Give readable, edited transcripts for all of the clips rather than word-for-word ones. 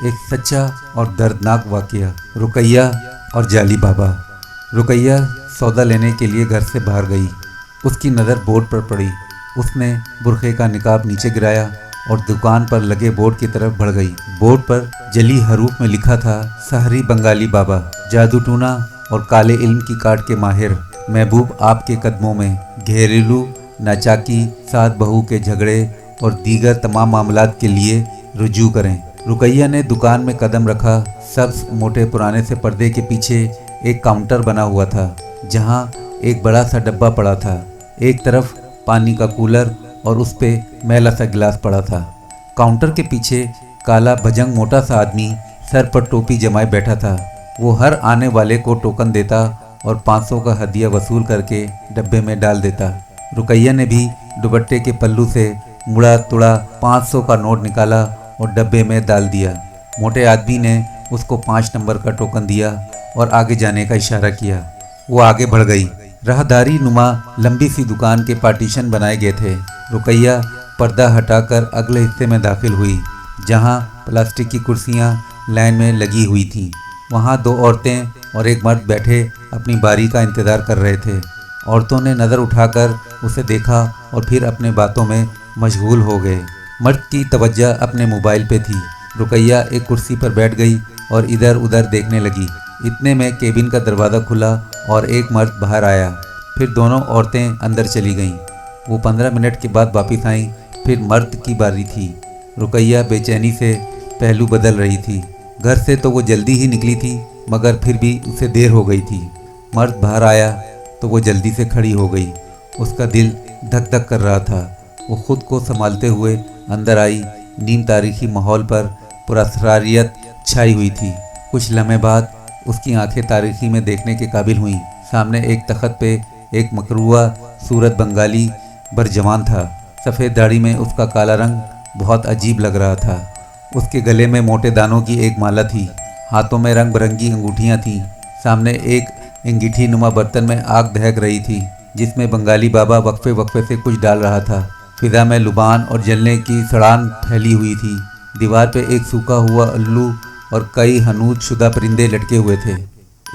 एक सच्चा और दर्दनाक वाकया। रुकैया और जाली बाबा। रुकैया सौदा लेने के लिए घर से बाहर गई। उसकी नज़र बोर्ड पर पड़ी। उसने बुरखे का निकाब नीचे गिराया और दुकान पर लगे बोर्ड की तरफ बढ़ गई। बोर्ड पर जली हरूफ में लिखा था, सहरी बंगाली बाबा, जादू टूना और काले इल्म की काट के माहिर, महबूब आपके कदमों में, घरेलू नाचाकी, सात बहू के झगड़े और दीगर तमाम मामलात के लिए रुजू करें। रुकैया ने दुकान में कदम रखा। सब्ज मोटे पुराने से पर्दे के पीछे एक काउंटर बना हुआ था जहां एक बड़ा सा डब्बा पड़ा था। एक तरफ पानी का कूलर और उस पे मैला सा गिलास पड़ा था। काउंटर के पीछे काला भजंग मोटा सा आदमी सर पर टोपी जमाए बैठा था। वो हर आने वाले को टोकन देता और 500 का हदिया वसूल करके डब्बे में डाल देता। रुकैया ने भी दुपट्टे के पल्लू से मुड़ा तुड़ा 500 का नोट निकाला और डब्बे में डाल दिया। मोटे आदमी ने उसको 5 नंबर का टोकन दिया और आगे जाने का इशारा किया। वो आगे बढ़ गई। राहदारी नुमा लंबी सी दुकान के पार्टीशन बनाए गए थे। रुकैया पर्दा हटाकर अगले हिस्से में दाखिल हुई जहां प्लास्टिक की कुर्सियां लाइन में लगी हुई थीं। वहां 2 औरतें और एक मर्द बैठे अपनी बारी का इंतज़ार कर रहे थे। औरतों ने नज़र उठाकर उसे देखा और फिर अपने बातों में मशगूल हो गए। मर्द की तवज्जो अपने मोबाइल पे थी। रुकैया एक कुर्सी पर बैठ गई और इधर उधर देखने लगी। इतने में केबिन का दरवाज़ा खुला और एक मर्द बाहर आया। फिर दोनों औरतें अंदर चली गईं। वो 15 मिनट के बाद वापस आईं। फिर मर्द की बारी थी। रुकैया बेचैनी से पहलू बदल रही थी। घर से तो वो जल्दी ही निकली थी, मगर फिर भी उसे देर हो गई थी। मर्द बाहर आया तो वो जल्दी से खड़ी हो गई। उसका दिल धक धक कर रहा था। वो खुद को संभालते हुए अंदर आई। नीम तारीखी माहौल पर पुरस्कारियत छाई हुई थी। कुछ लम्हे बाद उसकी आंखें तारीखी में देखने के काबिल हुईं। सामने एक तख्त पे एक मकरूआ सूरत बंगाली बरजवान था। सफ़ेद दाढ़ी में उसका काला रंग बहुत अजीब लग रहा था। उसके गले में मोटे दानों की एक माला थी। हाथों में रंग बिरंगी अंगूठियाँ थीं। सामने एक अंगीठी नुमा बर्तन में आग दहक रही थी जिसमें बंगाली बाबा वक्फे वक्फे से कुछ डाल रहा था। फिजा में लुबान और जलने की सड़ान फैली हुई थी। दीवार पे एक सूखा हुआ उल्लू और कई हनूद शुदा परिंदे लटके हुए थे।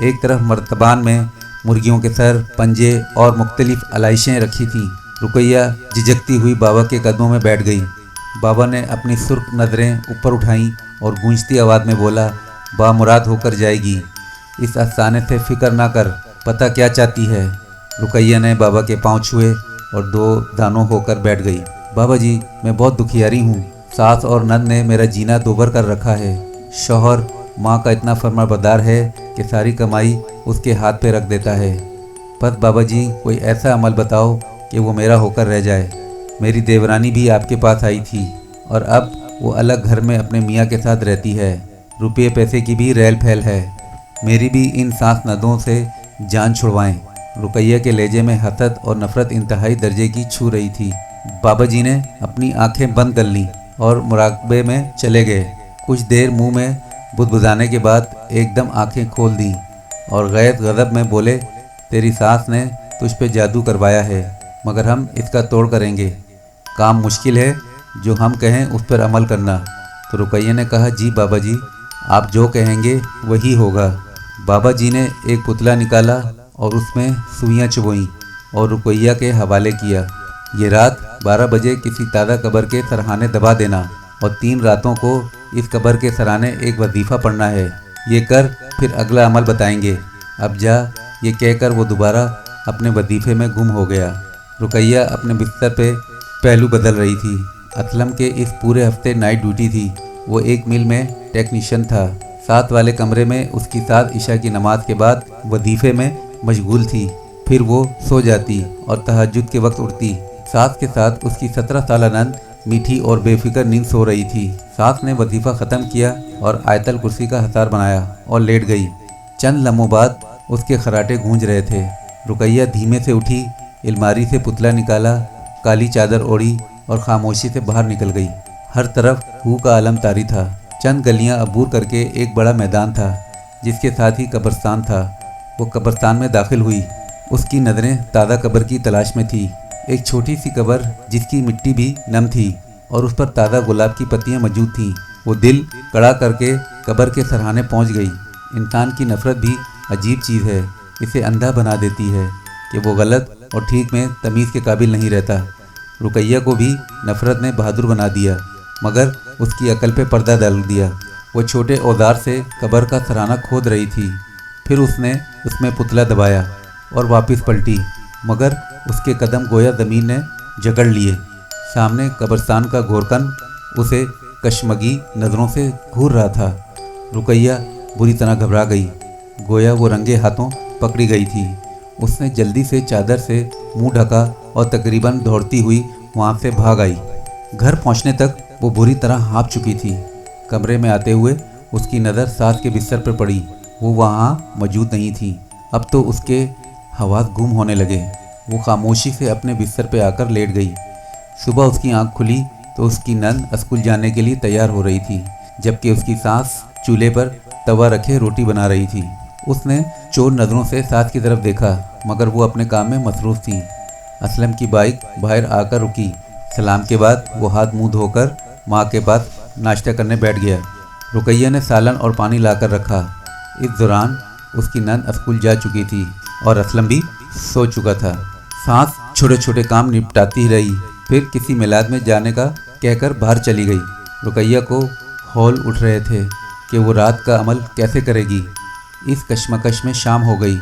एक तरफ मर्तबान में मुर्गियों के सर, पंजे और मुख्तलिफ आलाइशें रखी थीं। रुकैया झिझकती हुई बाबा के कदमों में बैठ गई। बाबा ने अपनी सुर्ख नज़रें ऊपर उठाईं और गूंजती आवाज़ में बोला, बामुराद होकर जाएगी। इस अफसाने से फिक्र ना कर, पता क्या चाहती है। रुकैया ने बाबा के पाँव छुए और 2 दानों होकर बैठ गई। बाबा जी, मैं बहुत दुखियारी हूँ। सास और नंद ने मेरा जीना दोभर कर रखा है। शौहर माँ का इतना फरमाबरदार है कि सारी कमाई उसके हाथ पे रख देता है। बस बाबा जी, कोई ऐसा अमल बताओ कि वो मेरा होकर रह जाए। मेरी देवरानी भी आपके पास आई थी और अब वो अलग घर में अपने मियाँ के साथ रहती है। रुपये पैसे की भी रेल फैल है। मेरी भी इन सांस नदों से जान छुड़वाएं। रुकैया के लहजे में हसद और नफ़रत इंतहाई दर्जे की छू रही थी। बाबा जी ने अपनी आंखें बंद कर लीं और मुराकबे में चले गए। कुछ देर मुंह में बुदबुदाने के बाद एकदम आंखें खोल दी और गैर गज़ब में बोले, तेरी सास ने तुझ पे जादू करवाया है, मगर हम इसका तोड़ करेंगे। काम मुश्किल है, जो हम कहें उस पर अमल करना। तो रुकैया ने कहा, जी बाबा जी, आप जो कहेंगे वही होगा। बाबा जी ने एक पुतला निकाला और उसमें सुइयाँ चुभोईं और रुकैया के हवाले किया। ये रात 12 बजे किसी ताज़ा कब्र के सरहाने दबा देना और 3 रातों को इस कब्र के सराने एक वजीफ़ा पढ़ना है। ये कर, फिर अगला अमल बताएंगे। अब जा, ये कहकर वो दोबारा अपने वजीफ़े में गुम हो गया। रुकैया अपने बिस्तर पे पहलू बदल रही थी। असलम के इस पूरे हफ्ते नाइट ड्यूटी थी। वो एक मिल में टेक्नीशियन था। साथ वाले कमरे में उसकी साथ इशा की नमाज के बाद वजीफ़े में मशगूल थी। फिर वो सो जाती और तहज्जुद के वक्त उठती। सास के साथ उसकी 17 साला नंद मीठी और बेफिक्र नींद सो रही थी। सास ने वजीफ़ा ख़त्म किया और आयतल कुर्सी का हसार बनाया और लेट गई। चंद लम्हों बाद उसके खराटे गूंज रहे थे। रुकैया धीमे से उठी, अलमारी से पुतला निकाला, काली चादर ओढ़ी और खामोशी से बाहर निकल गई। हर तरफ हू का आलम तारी था। चंद गलियां अबूर करके एक बड़ा मैदान था जिसके साथ ही कब्रिस्तान था। वो कब्रिस्तान में दाखिल हुई। उसकी नज़रें ताज़ा कब्र की तलाश में थी। एक छोटी सी कब्र जिसकी मिट्टी भी नम थी और उस पर ताज़ा गुलाब की पत्तियां मौजूद थीं। वो दिल कड़ा करके कब्र के सरहाने पहुंच गई। इंसान की नफ़रत भी अजीब चीज़ है, इसे अंधा बना देती है कि वो गलत और ठीक में तमीज़ के काबिल नहीं रहता। रुकैया को भी नफ़रत ने बहादुर बना दिया, मगर उसकी अकल पे पर्दा डाल दिया। वो छोटे औजार से कब्र का सराहना खोद रही थी। फिर उसने उसमें पुतला दबाया और वापस पलटी, मगर उसके कदम गोया ज़मीन ने जकड़ लिए। सामने कब्रिस्तान का गोरकन उसे कशमगी नज़रों से घूर रहा था। रुकैया बुरी तरह घबरा गई, गोया वो रंगे हाथों पकड़ी गई थी। उसने जल्दी से चादर से मुंह ढका और तकरीबन दौड़ती हुई वहाँ से भाग आई। घर पहुँचने तक वो बुरी तरह हाँफ चुकी थी। कमरे में आते हुए उसकी नज़र सास के बिस्तर पर पड़ी। वो वहाँ मौजूद नहीं थी। अब तो उसके हवास गुम होने लगे। वो खामोशी से अपने बिस्तर पर आकर लेट गई। सुबह उसकी आंख खुली तो उसकी नंद स्कूल जाने के लिए तैयार हो रही थी, जबकि उसकी सास चूल्हे पर तवा रखे रोटी बना रही थी। उसने चोर नज़रों से सास की तरफ देखा, मगर वो अपने काम में मसरूफ़ थी। असलम की बाइक बाहर आकर रुकी। सलाम के बाद वो हाथ मुंह धोकर माँ के पास नाश्ता करने बैठ गया। रुकैया ने सालन और पानी लाकर रखा। इस दौरान उसकी नंद स्कूल जा चुकी थी और असलम भी सो चुका था। सास छोटे छोटे काम निपटाती रही, फिर किसी मिलाद में जाने का कहकर बाहर चली गई। रुकैया को हौल उठ रहे थे कि वो रात का अमल कैसे करेगी। इस कश्मकश में शाम हो गई।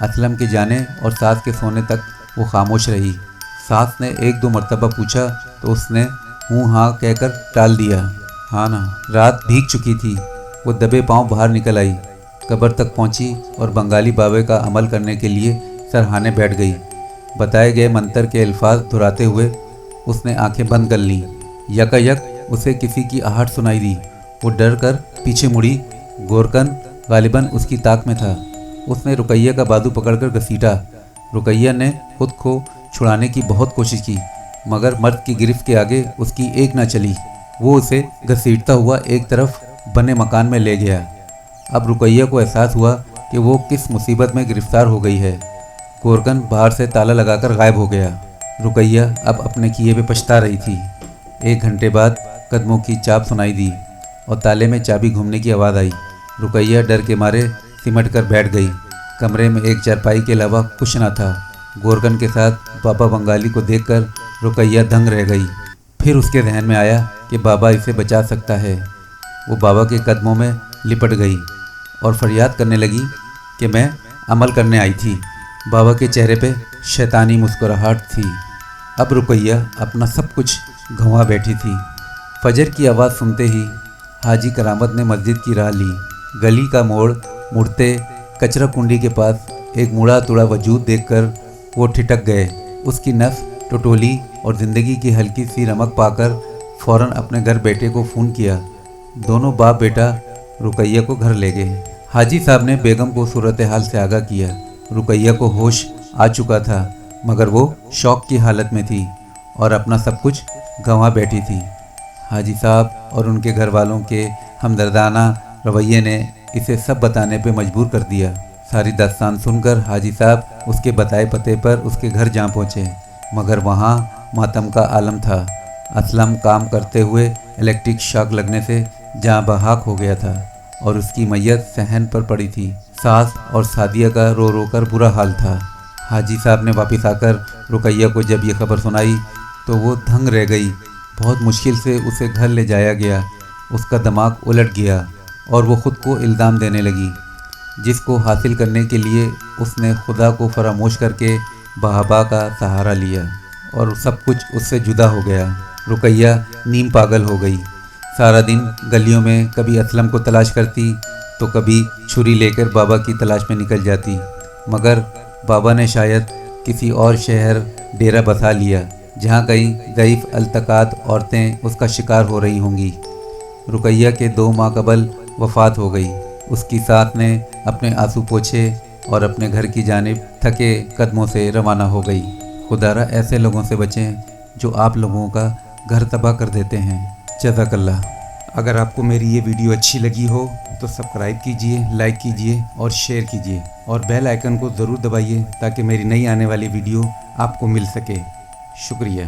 असलम के जाने और सास के सोने तक वो खामोश रही। सास ने एक दो मरतबा पूछा तो उसने हूँ हाँ कहकर टाल दिया। हाँ ना। रात भीग चुकी थी। वो दबे पांव बाहर निकल आई, कब्र तक पहुंची और बंगाली बाबे का अमल करने के लिए सरहाने बैठ गई। बताए गए मंत्र के अल्फाज दोहराते हुए उसने आंखें बंद कर लीं। यकायक उसे किसी की आहट सुनाई दी। वो डर कर पीछे मुड़ी। गोरकन गालिबन उसकी ताक में था। उसने रुकैया का बाजू पकड़कर घसीटा। रुकैया ने खुद को छुड़ाने की बहुत कोशिश की, मगर मर्द की गिरफ्त के आगे उसकी एक ना चली। वो उसे घसीटता हुआ एक तरफ बने मकान में ले गया। अब रुकैया को एहसास हुआ कि वो किस मुसीबत में गिरफ्तार हो गई है। गोरकन बाहर से ताला लगाकर गायब हो गया। रुकैया अब अपने किए पे पछता रही थी। 1 घंटे बाद कदमों की चाप सुनाई दी और ताले में चाबी घूमने की आवाज़ आई। रुकैया डर के मारे सिमट कर बैठ गई। कमरे में एक चारपाई के अलावा कुछ न था। गोरकन के साथ बाबा बंगाली को देखकर रुकैया दंग रह गई। फिर उसके जहन में आया कि बाबा इसे बचा सकता है। वो बाबा के कदमों में लिपट गई और फरियाद करने लगी कि मैं अमल करने आई थी। बाबा के चेहरे पे शैतानी मुस्कुराहट थी। अब रुकैया अपना सब कुछ गंवा बैठी थी। फजर की आवाज़ सुनते ही हाजी करामत ने मस्जिद की राह ली। गली का मोड़ मुड़ते कचरा कुंडी के पास एक मुड़ा तुड़ा वजूद देखकर वो ठिठक गए। उसकी नफ्स टटोली और ज़िंदगी की हल्की सी रमक पाकर फ़ौरन अपने घर बेटे को फ़ोन किया। दोनों बाप बेटा रुकैया को घर ले गए। हाजी साहब ने बेगम को सूरत हाल से आगाह किया। रुकैया को होश आ चुका था, मगर वो शौक की हालत में थी और अपना सब कुछ गंवा बैठी थी। हाजी साहब और उनके घर वालों के हमदर्दाना रवैये ने इसे सब बताने पे मजबूर कर दिया। सारी दास्तान सुनकर हाजी साहब उसके बताए पते पर उसके घर जा पहुँचे, मगर वहाँ मातम का आलम था। असलम काम करते हुए इलेक्ट्रिक शॉक लगने से जहाँ बहाक हो गया था और उसकी मैयत सहन पर पड़ी थी। सास और सादिया का रो रो कर बुरा हाल था। हाजी साहब ने वापस आकर रुकैया को जब ये खबर सुनाई तो वो दंग रह गई। बहुत मुश्किल से उसे घर ले जाया गया। उसका दिमाग उलट गया और वो ख़ुद को इल्ज़ाम देने लगी, जिसको हासिल करने के लिए उसने खुदा को फरामोश करके बहाबा का सहारा लिया और सब कुछ उससे जुदा हो गया। रुकैया नीम पागल हो गई। सारा दिन गलियों में कभी असलम को तलाश करती तो कभी छुरी लेकर बाबा की तलाश में निकल जाती, मगर बाबा ने शायद किसी और शहर डेरा बसा लिया जहाँ कई ज़ईफ़ अल्तकात औरतें उसका शिकार हो रही होंगी। रुकैया के 2 माह कबल वफ़ात हो गई। उसकी सास ने अपने आंसू पोंछे और अपने घर की जानिब थके कदमों से रवाना हो गई। खुदारा ऐसे लोगों से बचें जो आप लोगों का घर तबाह कर देते हैं। जज़ाकल्लाह। अगर आपको मेरी ये वीडियो अच्छी लगी हो तो सब्सक्राइब कीजिए, लाइक कीजिए और शेयर कीजिए और बेल आइकन को ज़रूर दबाइए ताकि मेरी नई आने वाली वीडियो आपको मिल सके। शुक्रिया।